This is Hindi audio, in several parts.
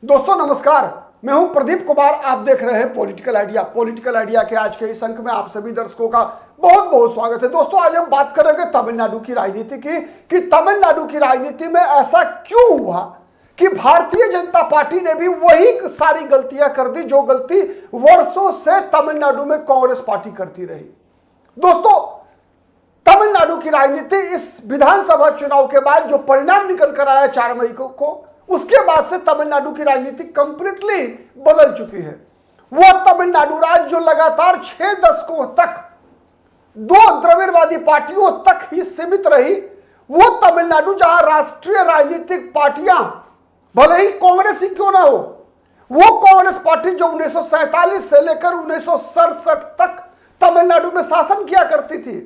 दोस्तों नमस्कार, मैं हूं प्रदीप कुमार। आप देख रहे हैं पॉलिटिकल आइडिया। पॉलिटिकल आइडिया के आज के इस अंक में आप सभी दर्शकों का बहुत बहुत स्वागत है। दोस्तों आज हम बात करेंगे तमिलनाडु की राजनीति की कि तमिलनाडु की राजनीति में ऐसा क्यों हुआ कि भारतीय जनता पार्टी ने भी वही सारी गलतियां कर दी जो गलती वर्षों से तमिलनाडु में कांग्रेस पार्टी करती रही। दोस्तों तमिलनाडु की राजनीति इस विधानसभा चुनाव के बाद जो परिणाम निकल कर आया 4 मई को, उसके बाद से तमिलनाडु की राजनीति कंप्लीटली बदल चुकी है। वो तमिलनाडु राज्य जो लगातार 6 दशकों तक 2 द्रविड़वादी पार्टियों तक ही सीमित रही, वो तमिलनाडु जहां राष्ट्रीय राजनीतिक पार्टियां भले ही कांग्रेस ही क्यों ना हो, वो कांग्रेस पार्टी जो 1947 से लेकर 1967 तक तमिलनाडु में शासन किया करती थी,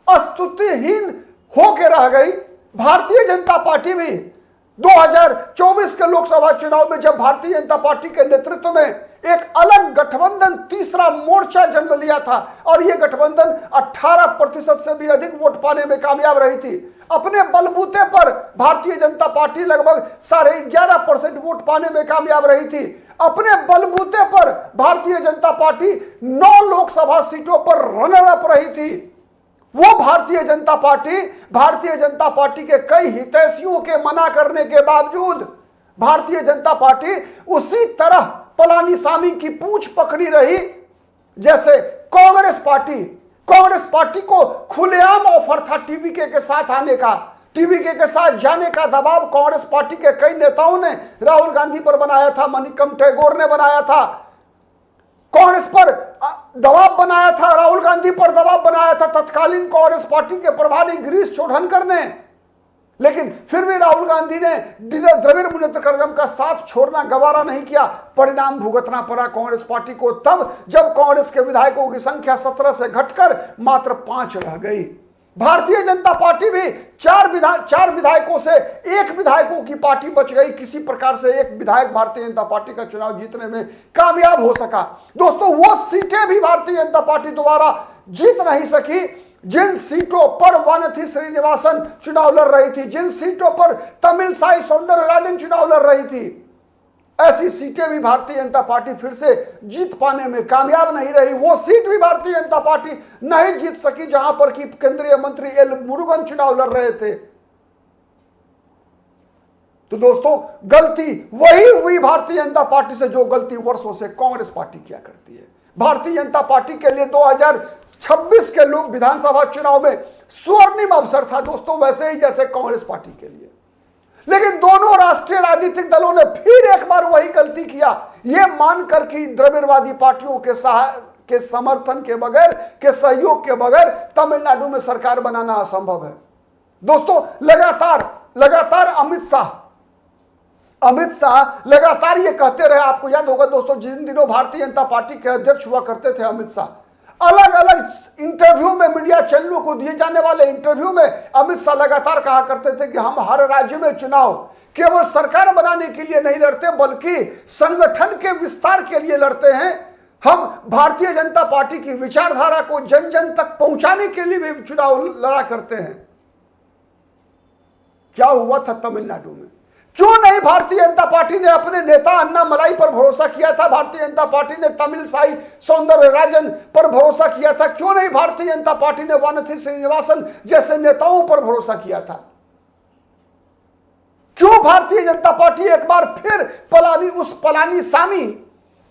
स्तुतिहीन होकर रह गई। भारतीय जनता पार्टी भी 2024 के लोकसभा चुनाव में जब भारतीय जनता पार्टी के नेतृत्व में एक अलग गठबंधन तीसरा मोर्चा जन्म लिया था और यह गठबंधन 18% से भी अधिक वोट पाने में कामयाब रही थी। अपने बलबूते पर भारतीय जनता पार्टी लगभग 11.5% वोट पाने में कामयाब रही थी। अपने बलबूते पर भारतीय जनता पार्टी 9 लोकसभा सीटों पर रनर अप रही थी। वो भारतीय जनता पार्टी के कई हितैषियों के मना करने के बावजूद भारतीय जनता पार्टी उसी तरह पलानीसामी की पूंछ पकड़ी रही जैसे कांग्रेस पार्टी को खुलेआम ऑफर था टीवीके के साथ आने का, टीवीके के साथ जाने का दबाव कांग्रेस पार्टी के कई नेताओं ने राहुल गांधी पर बनाया था, मणिकम टैगोर ने बनाया था, कांग्रेस पर दबाव बनाया था, राहुल गांधी पर दबाव बनाया था तत्कालीन कांग्रेस पार्टी के प्रभारी गिरीश चोडनकर ने। लेकिन फिर भी राहुल गांधी ने द्रविड़ मुनेत्र कड़गम का साथ छोड़ना गवारा नहीं किया। परिणाम भुगतना पड़ा कांग्रेस पार्टी को तब जब कांग्रेस के विधायकों की संख्या 17 से घटकर मात्र 5 रह गई। भारतीय जनता पार्टी भी 4 विधायकों से 1 विधायकों की पार्टी बच गई। किसी प्रकार से 1 विधायक भारतीय जनता पार्टी का चुनाव जीतने में कामयाब हो सका। दोस्तों वो सीटें भी भारतीय जनता पार्टी दोबारा जीत नहीं सकी जिन सीटों पर वानथी श्रीनिवासन चुनाव लड़ रही थी, जिन सीटों पर तमिलसाई सौंदरराजन चुनाव लड़ रही थी। ऐसी सीटें भी भारतीय जनता पार्टी फिर से जीत पाने में कामयाब नहीं रही। वो सीट भी भारतीय जनता पार्टी नहीं जीत सकी जहां पर कि केंद्रीय मंत्री एल मुरुगन चुनाव लड़ रहे थे। तो दोस्तों गलती वही हुई भारतीय जनता पार्टी से जो गलती वर्षों से कांग्रेस पार्टी किया करती है। भारतीय जनता पार्टी के लिए 2026 के लोक विधानसभा चुनाव में स्वर्णिम अवसर था दोस्तों, वैसे ही जैसे कांग्रेस पार्टी के लिए। लेकिन दोनों राष्ट्रीय राजनीतिक दलों ने फिर एक बार वही गलती किया, यह मानकर कि द्रविड़वादी पार्टियों के समर्थन के बगैर, के सहयोग के बगैर तमिलनाडु में सरकार बनाना असंभव है। दोस्तों लगातार अमित शाह लगातार ये कहते रहे। आपको याद होगा दोस्तों, जिन दिनों भारतीय जनता पार्टी के अध्यक्ष हुआ करते थे अमित शाह, अलग अलग इंटरव्यू में, मीडिया चैनलों को दिए जाने वाले इंटरव्यू में अमित शाह लगातार कहा करते थे कि हम हर राज्य में चुनाव केवल सरकार बनाने के लिए नहीं लड़ते बल्कि संगठन के विस्तार के लिए लड़ते हैं। हम भारतीय जनता पार्टी की विचारधारा को जन जन तक पहुंचाने के लिए भी चुनाव लड़ा करते हैं। क्या हुआ था तमिलनाडु में? क्यों नहीं भारतीय जनता पार्टी ने अपने नेता अन्नामलाई पर भरोसा किया था? भारतीय जनता पार्टी ने तमिलसाई सौंदरराजन पर भरोसा किया था? क्यों नहीं भारतीय जनता पार्टी ने वानथी श्रीनिवासन जैसे नेताओं पर भरोसा किया था? क्यों भारतीय जनता पार्टी एक बार फिर पलानीसामी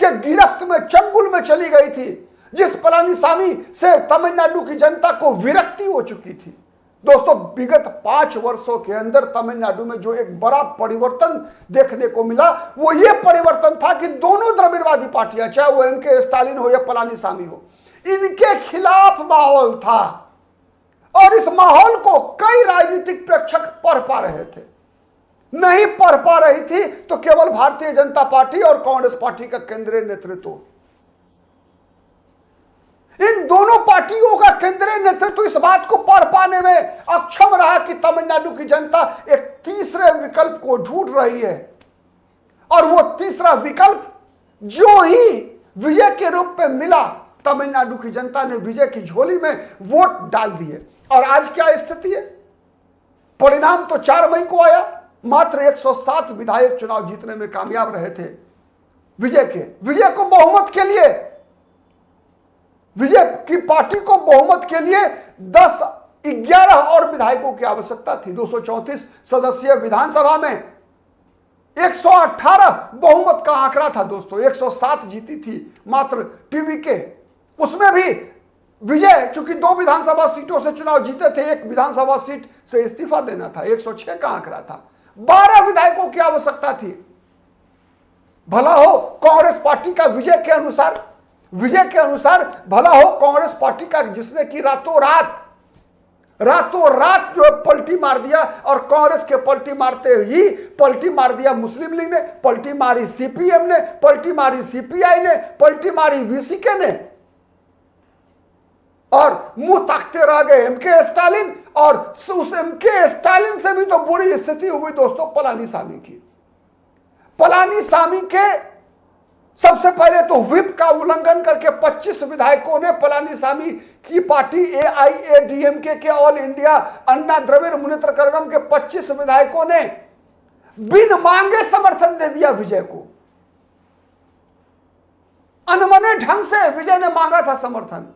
के गिरफ्त में, चंगुल में चली गई थी, जिस पलानीसामी से तमिलनाडु की जनता को विरक्ति हो चुकी थी? दोस्तों विगत 5 वर्षों के अंदर तमिलनाडु में जो एक बड़ा परिवर्तन देखने को मिला वो ये परिवर्तन था कि दोनों द्रविड़वादी पार्टियां, चाहे वो एमके स्टालिन हो या पलानीसामी हो, इनके खिलाफ माहौल था और इस माहौल को कई राजनीतिक प्रेक्षक पढ़ पा रहे थे। नहीं पढ़ पा रही थी तो केवल भारतीय जनता पार्टी और कांग्रेस पार्टी का केंद्रीय नेतृत्व। इन दोनों पार्टियों का केंद्रीय नेतृत्व इस बात को पढ़ पाने में अक्षम रहा कि तमिलनाडु की जनता एक तीसरे विकल्प को ढूंढ रही है और वो तीसरा विकल्प जो ही विजय के रूप में मिला, तमिलनाडु की जनता ने विजय की झोली में वोट डाल दिए। और आज क्या स्थिति है? परिणाम तो 4 मई को आया। मात्र 107 विधायक चुनाव जीतने में कामयाब रहे थे। विजय को बहुमत के लिए, विजय की पार्टी को बहुमत के लिए 11 और विधायकों की आवश्यकता थी। 234 सदस्यीय विधानसभा में 118 बहुमत का आंकड़ा था दोस्तों। 107 जीती थी मात्र टीवीके। उसमें भी विजय चूंकि 2 विधानसभा सीटों से चुनाव जीते थे, 1 विधानसभा सीट से इस्तीफा देना था। 106 का आंकड़ा था। 12 विधायकों की आवश्यकता थी। भला हो कांग्रेस पार्टी का विजय के अनुसार भला हो कांग्रेस पार्टी का, जिसने कि रातों रात जो है पलटी मार दिया। और कांग्रेस के पलटी मारते ही पलटी मार दिया मुस्लिम लीग ने, पलटी मारी सीपीएम ने, पलटी मारी सीपीआई ने, पलटी मारी वीसीके ने, और मुंह ताकते रह गए एमके स्टालिन। और उस एमके स्टालिन से भी तो बुरी स्थिति हुई दोस्तों पलानीसामी की। पलानीसामी के सबसे पहले तो व्हिप का उल्लंघन करके 25 विधायकों ने पलानीसामी की पार्टी एआईएडीएमके के ऑल इंडिया अन्ना द्रविड़ मुनेत्र कड़गम के 25 विधायकों ने बिन मांगे समर्थन दे दिया विजय को। अनमने ढंग से विजय ने मांगा था समर्थन,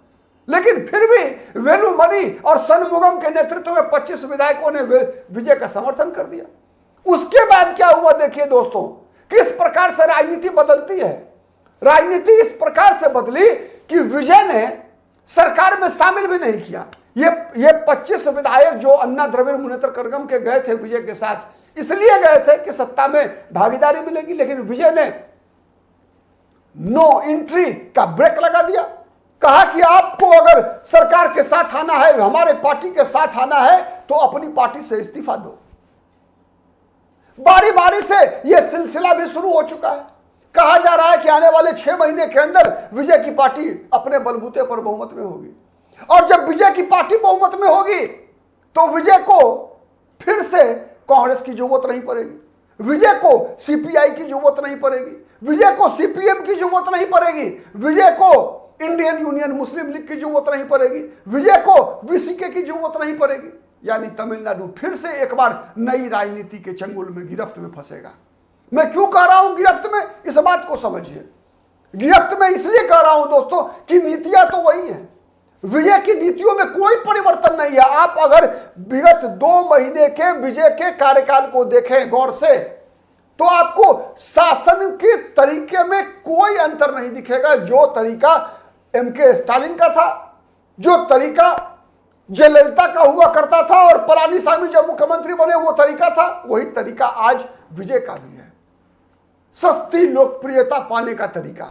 लेकिन फिर भी वेलुमणि और सनमुगम के नेतृत्व में 25 विधायकों ने विजय का समर्थन कर दिया। उसके बाद क्या हुआ देखिए दोस्तों, किस प्रकार से राजनीति बदलती है। राजनीति इस प्रकार से बदली कि विजय ने सरकार में शामिल भी नहीं किया। ये 25 विधायक जो अन्ना द्रविड़ मुनेत्र कड़गम के गए थे विजय के साथ, इसलिए गए थे कि सत्ता में भागीदारी मिलेगी, लेकिन विजय ने नो एंट्री का ब्रेक लगा दिया। कहा कि आपको अगर सरकार के साथ आना है, हमारे पार्टी के साथ आना है, तो अपनी पार्टी से इस्तीफा दो। बारी बारी से यह सिलसिला भी शुरू हो चुका है। कहा जा रहा है कि आने वाले 6 महीने के अंदर विजय की पार्टी अपने बलबूते पर बहुमत में होगी, और जब विजय की पार्टी बहुमत में होगी तो विजय को फिर से कांग्रेस की जरूरत नहीं पड़ेगी, विजय को सीपीआई की जरूरत नहीं पड़ेगी, विजय को सीपीएम की जरूरत नहीं पड़ेगी, विजय को इंडियन यूनियन मुस्लिम लीग की जरूरत नहीं पड़ेगी, विजय को वीसीके की जरूरत नहीं पड़ेगी। यानी तमिलनाडु फिर से एक बार नई राजनीति के चंगुल में, गिरफ्त में फंसेगा। मैं क्यों कह रहा हूं गिरफ्त में, इस बात को समझिए। गिरफ्त में इसलिए कह रहा हूं दोस्तों कि नीतियां तो वही हैं। विजय की नीतियों में कोई परिवर्तन नहीं है। आप अगर विगत 2 महीने के विजय के कार्यकाल को देखें गौर से, तो आपको शासन के तरीके में कोई अंतर नहीं दिखेगा। जो तरीका एमके स्टालिन का था, जो तरीका जयललिता का हुआ करता था, और पलानीसामी जब मुख्यमंत्री बने वो तरीका था, वही तरीका आज विजय का भी है। सस्ती लोकप्रियता पाने का तरीका,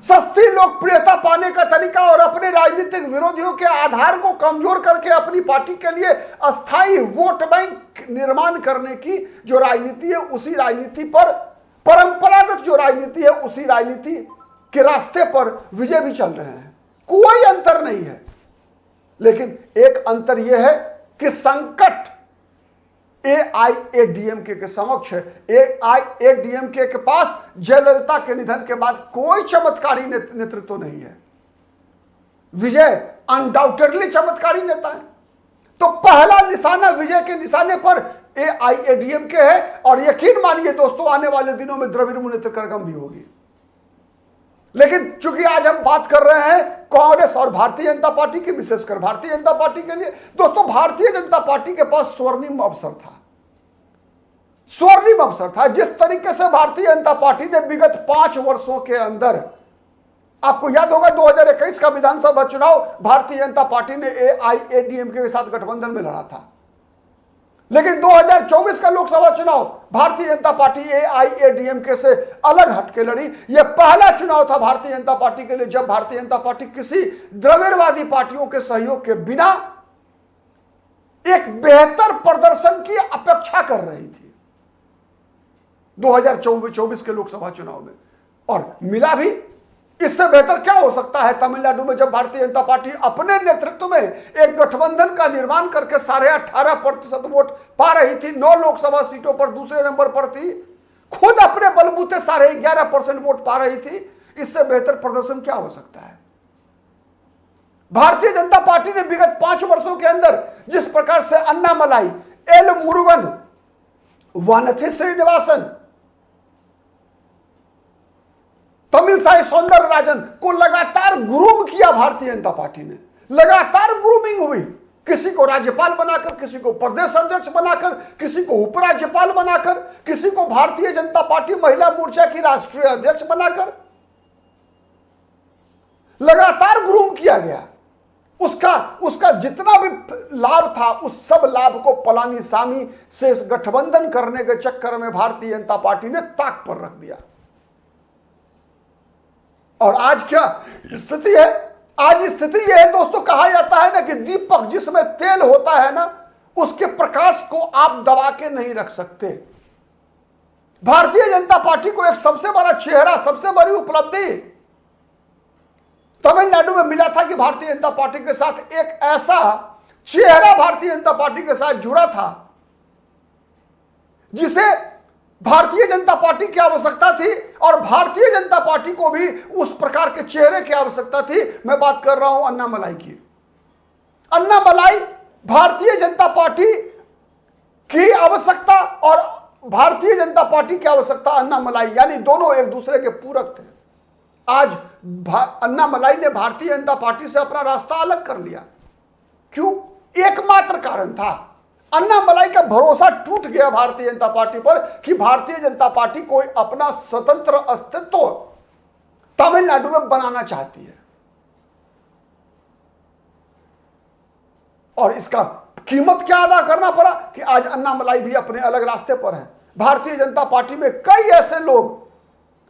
सस्ती लोकप्रियता पाने का तरीका, और अपने राजनीतिक विरोधियों के आधार को कमजोर करके अपनी पार्टी के लिए अस्थायी वोट बैंक निर्माण करने की जो राजनीति है, उसी राजनीति पर, परंपरागत जो राजनीति है, उसी राजनीति के रास्ते पर विजय भी चल रहे हैं। कोई अंतर नहीं है। लेकिन एक अंतर यह है कि संकट एआईएडीएमके के समक्ष है। एआईएडीएमके के पास जयललिता के निधन के बाद कोई चमत्कारी नेतृत्व नहीं है। विजय अनडाउटेडली चमत्कारी नेता है। तो पहला निशाना विजय के निशाने पर एआईएडीएमके है, और यकीन मानिए दोस्तों आने वाले दिनों में द्रविड़ मुनेत्र कड़गम भी होगी। लेकिन चूंकि आज हम बात कर रहे हैं कांग्रेस और भारतीय जनता पार्टी की, विशेषकर भारतीय जनता पार्टी के लिए, दोस्तों भारतीय जनता पार्टी के पास स्वर्णिम अवसर था। स्वर्णिम अवसर था। जिस तरीके से भारतीय जनता पार्टी ने विगत 5 वर्षों के अंदर, आपको याद होगा 2021 का विधानसभा चुनाव भारतीय जनता पार्टी ने एआईएडीएमके के साथ गठबंधन में लड़ा था, लेकिन 2024 का लोकसभा चुनाव भारतीय जनता पार्टी एआईएडीएमके से अलग हटके लड़ी। यह पहला चुनाव था भारतीय जनता पार्टी के लिए जब भारतीय जनता पार्टी किसी द्रविड़वादी पार्टियों के सहयोग के बिना एक बेहतर प्रदर्शन की अपेक्षा कर रही थी 2024 के लोकसभा चुनाव में, और मिला भी। इससे बेहतर क्या हो सकता है तमिलनाडु में, जब भारतीय जनता पार्टी अपने नेतृत्व में एक गठबंधन का निर्माण करके 18.5% वोट पा रही थी, 9 लोकसभा सीटों पर दूसरे नंबर पर थी, खुद अपने बलबूते 11.5% वोट पा रही थी। इससे बेहतर प्रदर्शन क्या हो सकता है। भारतीय जनता पार्टी ने विगत 5 वर्षों के अंदर जिस प्रकार से अन्नामलाई, एल मुरुगन, वानथी श्रीनिवासन, तमिलसाई सौंदरराजन को लगातार ग्रूम किया भारतीय जनता पार्टी ने, लगातार ग्रूमिंग हुई। किसी को राज्यपाल बनाकर, किसी को प्रदेश अध्यक्ष बनाकर, किसी को उपराज्यपाल बनाकर, किसी को भारतीय जनता पार्टी महिला मोर्चा की राष्ट्रीय अध्यक्ष बनाकर लगातार ग्रूम किया गया। उसका जितना भी लाभ था उस सब लाभ को पलानीसामी से गठबंधन करने के चक्कर में भारतीय जनता पार्टी ने ताक पर रख दिया। और आज क्या स्थिति है? आज स्थिति यह है दोस्तों, कहा जाता है ना कि दीपक जिसमें तेल होता है ना, उसके प्रकाश को आप दबा के नहीं रख सकते। भारतीय जनता पार्टी को एक सबसे बड़ा चेहरा, सबसे बड़ी उपलब्धि तमिलनाडु में मिला था कि भारतीय जनता पार्टी के साथ एक ऐसा चेहरा भारतीय जनता पार्टी के साथ जुड़ा था जिसे भारतीय जनता पार्टी की आवश्यकता थी, और भारतीय जनता पार्टी को भी उस प्रकार के चेहरे की आवश्यकता थी। मैं बात कर रहा हूं अन्नामलाई की। अन्नामलाई भारतीय जनता पार्टी की आवश्यकता और भारतीय जनता पार्टी की आवश्यकता अन्नामलाई, यानी दोनों एक दूसरे के पूरक थे। आज अन्नामलाई ने भारतीय जनता पार्टी से अपना रास्ता अलग कर लिया। क्यों? एकमात्र कारण था, अन्नामलाई का भरोसा टूट गया भारतीय जनता पार्टी पर कि भारतीय जनता पार्टी कोई अपना स्वतंत्र अस्तित्व तमिलनाडु में बनाना चाहती है, और इसका कीमत क्या अदा करना पड़ा कि आज अन्नामलाई भी अपने अलग रास्ते पर है। भारतीय जनता पार्टी में कई ऐसे लोग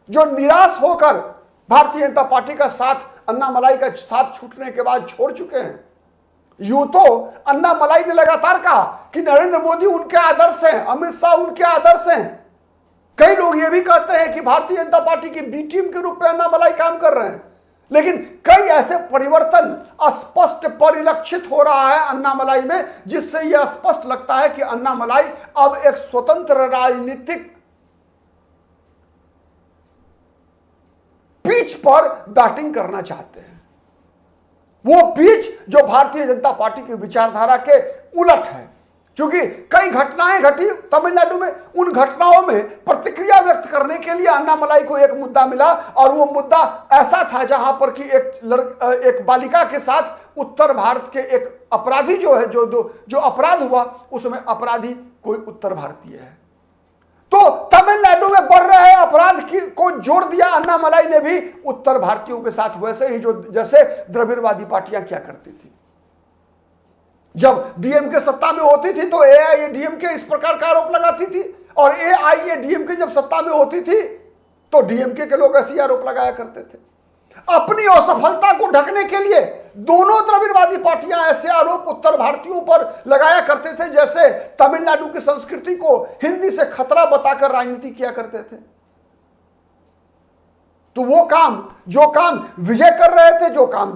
जो निराश होकर भारतीय जनता पार्टी का साथ अन्नामलाई का साथ छूटने के बाद छोड़ चुके हैं। यूं तो अन्नामलाई ने लगातार कहा कि नरेंद्र मोदी उनके आदर्श हैं, अमित शाह उनके आदर्श हैं। कई लोग ये भी कहते हैं कि भारतीय जनता पार्टी की बी टीम के रूप में अन्नामलाई काम कर रहे हैं। लेकिन कई ऐसे परिवर्तन स्पष्ट परिलक्षित हो रहा है अन्नामलाई में, जिससे यह स्पष्ट लगता है कि अन्नामलाई अब एक स्वतंत्र राजनीतिक पिच पर बैटिंग करना चाहते हैं। वो पिच जो भारतीय जनता पार्टी की विचारधारा के उलट है। क्योंकि कई घटनाएं घटी तमिलनाडु में, उन घटनाओं में प्रतिक्रिया व्यक्त करने के लिए अन्नामलाई को एक मुद्दा मिला, और वो मुद्दा ऐसा था जहां पर कि एक बालिका के साथ उत्तर भारत के एक अपराधी जो है, जो अपराध हुआ उसमें अपराधी कोई उत्तर भारतीय है। तो तमिलनाडु में बढ़ रहे अपराध को जोड़ दिया अन्नामलाई ने भी उत्तर भारतीयों के साथ, वैसे ही जैसे द्रविड़वादी पार्टियां क्या करती थी। जब डीएमके सत्ता में होती थी तो एआईएडीएमके इस प्रकार का आरोप लगाती थी, और एआईएडीएमके जब सत्ता में होती थी तो डीएमके के लोग ऐसे आरोप लगाया करते थे। अपनी असफलता को ढकने के लिए दोनों द्रविड़वादी पार्टियां ऐसे आरोप उत्तर भारतीयों पर लगाया करते थे, जैसे तमिलनाडु की संस्कृति को हिंदी से खतरा बताकर राजनीति किया करते थे। तो वो काम, जो काम विजय कर रहे थे, जो काम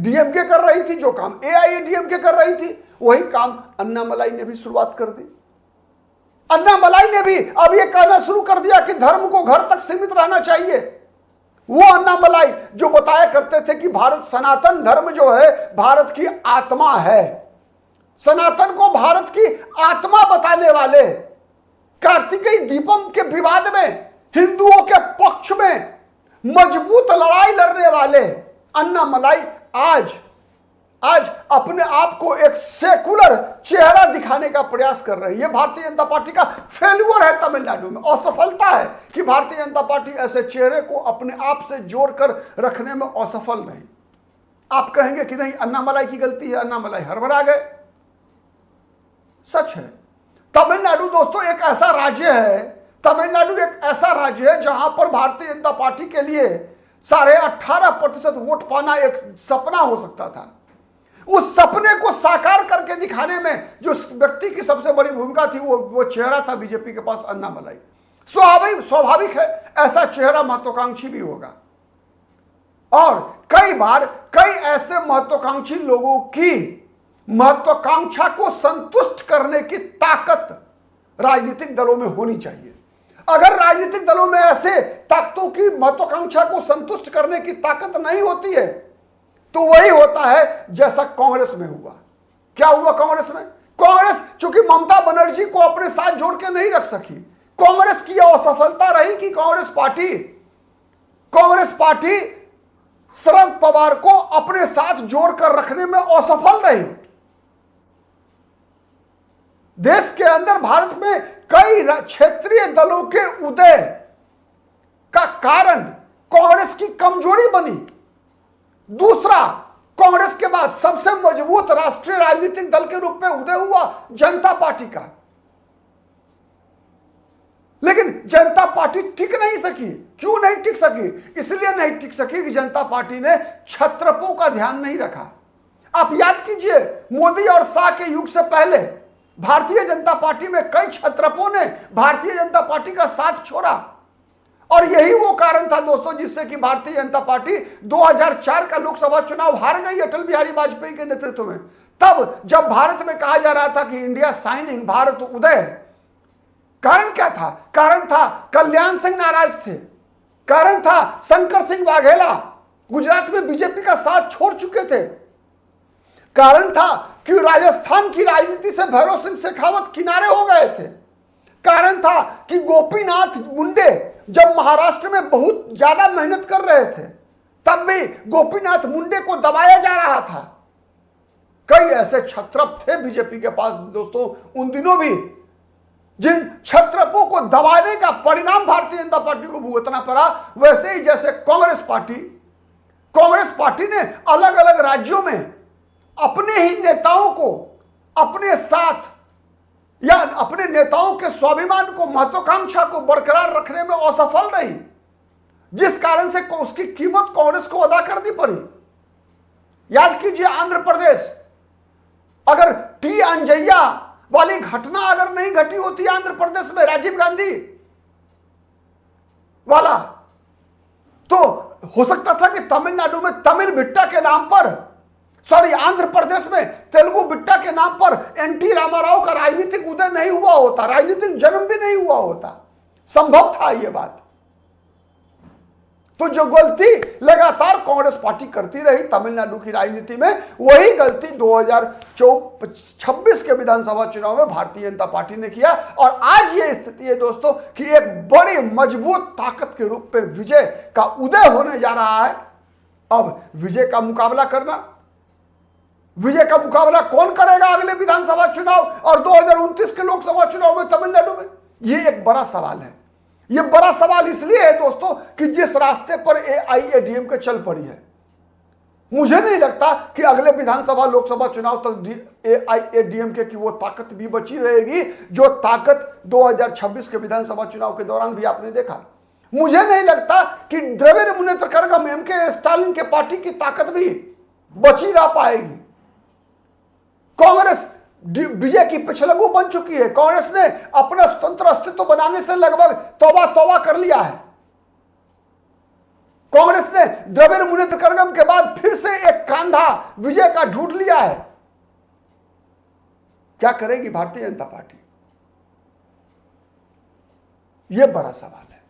डीएमके कर रही थी, जो काम एआईएडीएमके कर रही थी, वही काम अन्नामलाई ने भी शुरुआत कर दी। अन्नामलाई ने भी अब यह कहना शुरू कर दिया कि धर्म को घर तक सीमित रहना चाहिए। वो अन्नामलाई जो बताया करते थे कि भारत, सनातन धर्म जो है भारत की आत्मा है, सनातन को भारत की आत्मा बताने वाले, कार्तिकेय दीपम के विवाद में हिंदुओं के पक्ष में मजबूत लड़ाई लड़ने वाले अन्नामलाई आज अपने आप को एक सेकुलर चेहरा दिखाने का प्रयास कर रही है। भारतीय जनता पार्टी का फेल्यूर है तमिलनाडु में, असफलता है कि भारतीय जनता पार्टी ऐसे चेहरे को अपने आप से जोड़कर रखने में असफल रही। आप कहेंगे कि नहीं अन्नामलाई की गलती है, अन्नामलाई हड़बड़ा गए। सच है, तमिलनाडु दोस्तों एक ऐसा राज्य है, तमिलनाडु एक ऐसा राज्य है जहां पर भारतीय जनता पार्टी के लिए 18.5% वोट पाना एक सपना हो सकता था। उस सपने को साकार करके दिखाने में जो व्यक्ति की सबसे बड़ी भूमिका थी वो चेहरा था बीजेपी के पास, अन्नामलाई। स्वाभाविक है ऐसा चेहरा महत्वाकांक्षी भी होगा, और कई बार कई ऐसे महत्वाकांक्षी लोगों की महत्वाकांक्षा को संतुष्ट करने की ताकत राजनीतिक दलों में होनी चाहिए। अगर राजनीतिक दलों में ऐसे ताकतों की महत्वाकांक्षा को संतुष्ट करने की ताकत नहीं होती है तो वही होता है जैसा कांग्रेस में हुआ। क्या हुआ कांग्रेस में? कांग्रेस चूंकि ममता बनर्जी को अपने साथ जोड़ के नहीं रख सकी, कांग्रेस की यह असफलता रही कि कांग्रेस पार्टी शरद पवार को अपने साथ जोड़कर रखने में असफल रही। देश के अंदर भारत में कई क्षेत्रीय दलों के उदय का कारण कांग्रेस की कमजोरी बनी। दूसरा, कांग्रेस के बाद सबसे मजबूत राष्ट्रीय राजनीतिक दल के रूप में उदय हुआ जनता पार्टी का, लेकिन जनता पार्टी टिक नहीं सकी। क्यों नहीं टिक सकी? इसलिए नहीं टिक सकी कि जनता पार्टी ने क्षत्रपों का ध्यान नहीं रखा। आप याद कीजिए, मोदी और शाह के युग से पहले भारतीय जनता पार्टी में कई क्षत्रपों ने भारतीय जनता पार्टी का साथ छोड़ा, और यही वो कारण था दोस्तों जिससे कि भारतीय जनता पार्टी 2004 का लोकसभा चुनाव हार गई अटल बिहारी वाजपेयी के नेतृत्व में। तब जब भारत में कहा जा रहा था कि इंडिया शाइनिंग, भारत उदय, कारण क्या था? कारण था कल्याण सिंह नाराज थे, कारण था शंकर सिंह वाघेला गुजरात में बीजेपी का साथ छोड़ चुके थे, कारण था कि राजस्थान की राजनीति से भैरव सिंह शेखावत किनारे हो गए थे, कारण था कि गोपीनाथ मुंडे जब महाराष्ट्र में बहुत ज्यादा मेहनत कर रहे थे तब भी गोपीनाथ मुंडे को दबाया जा रहा था। कई ऐसे क्षत्रप थे बीजेपी के पास दोस्तों उन दिनों भी, जिन क्षत्रपों को दबाने का परिणाम भारतीय जनता पार्टी को भुगतना पड़ा। वैसे ही जैसे कांग्रेस पार्टी ने अलग अलग राज्यों में अपने ही नेताओं को अपने साथ या अपने नेताओं के स्वाभिमान को, महत्वाकांक्षा को बरकरार रखने में असफल रही, जिस कारण से उसकी कीमत कांग्रेस को अदा करनी पड़ी। याद कीजिए, आंध्र प्रदेश, अगर टी अंजैया वाली घटना अगर नहीं घटी होती आंध्र प्रदेश में, राजीव गांधी वाला, तो हो सकता था कि तमिलनाडु में तमिल बिट्टा के नाम पर, आंध्र प्रदेश में तेलुगु बिट्टा के नाम पर एनटी रामाराव का राजनीतिक उदय नहीं हुआ होता, राजनीतिक जन्म भी नहीं हुआ होता। संभव था यह बात। तो जो गलती लगातार कांग्रेस पार्टी करती रही तमिलनाडु की राजनीति में, वही गलती 2026 के विधानसभा चुनाव में भारतीय जनता पार्टी ने किया। और आज ये स्थिति है दोस्तों कि एक बड़ी मजबूत ताकत के रूप में विजय का उदय होने जा रहा है। अब विजय का मुकाबला कौन करेगा अगले विधानसभा चुनाव और 2029 के लोकसभा चुनाव में तमिलनाडु में? ये एक बड़ा सवाल है। ये बड़ा सवाल इसलिए है दोस्तों कि जिस रास्ते पर एआईएडीएमके चल पड़ी है, मुझे नहीं लगता कि अगले विधानसभा लोकसभा चुनाव तक एआईएडीएमके की वो ताकत भी बची रहेगी जो ताकत 2026 के विधानसभा चुनाव के दौरान भी आपने देखा। मुझे नहीं लगता कि द्रविड़ मुनेत्र कड़गम एमके स्टालिन के पार्टी की ताकत भी बची रह पाएगी। कांग्रेस विजय की पिछलगू बन चुकी है। कांग्रेस ने अपना स्वतंत्र अस्तित्व बनाने से लगभग तौबा कर लिया है। कांग्रेस ने द्रविड़ मुनेत्र कड़गम के बाद फिर से एक कांधा विजय का ढूंढ लिया है। क्या करेगी भारतीय जनता पार्टी? यह बड़ा सवाल है।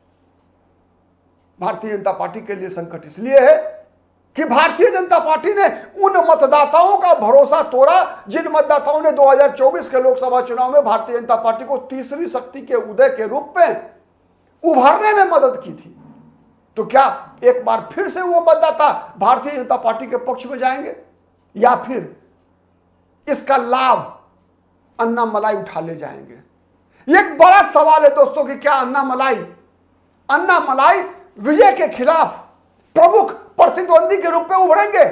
भारतीय जनता पार्टी के लिए संकट इसलिए है कि भारतीय जनता पार्टी ने उन मतदाताओं का भरोसा तोड़ा जिन मतदाताओं ने 2024 के लोकसभा चुनाव में भारतीय जनता पार्टी को तीसरी शक्ति के उदय के रूप में उभरने में मदद की थी। तो क्या एक बार फिर से वो मतदाता भारतीय जनता पार्टी के पक्ष में जाएंगे या फिर इसका लाभ अन्ना मलाई उठा ले जाएंगे? एक बड़ा सवाल है दोस्तों कि क्या अन्ना मलाई विजय के खिलाफ प्रमुख प्रतिद्वंदी के रूप में उभरेंगे?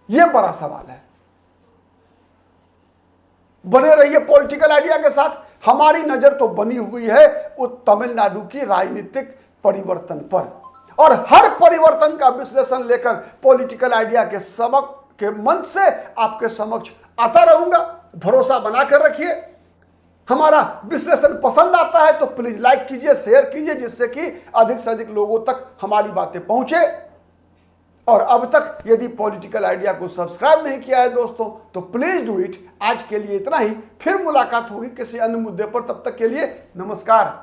यह बड़ा सवाल है। बने रहिए पॉलिटिकल आइडिया के साथ। हमारी नजर तो बनी हुई है तमिलनाडु की राजनीतिक परिवर्तन पर, और हर परिवर्तन का विश्लेषण लेकर पॉलिटिकल आइडिया के मंच से आपके समक्ष आता रहूंगा। भरोसा बनाकर रखिए। हमारा विश्लेषण पसंद आता है तो प्लीज लाइक कीजिए, शेयर कीजिए, जिससे कि अधिक से अधिक लोगों तक हमारी बातें पहुंचे। और अब तक यदि पॉलिटिकल आइडिया को सब्सक्राइब नहीं किया है दोस्तों तो प्लीज डू इट। आज के लिए इतना ही, फिर मुलाकात होगी किसी अन्य मुद्दे पर। तब तक के लिए नमस्कार।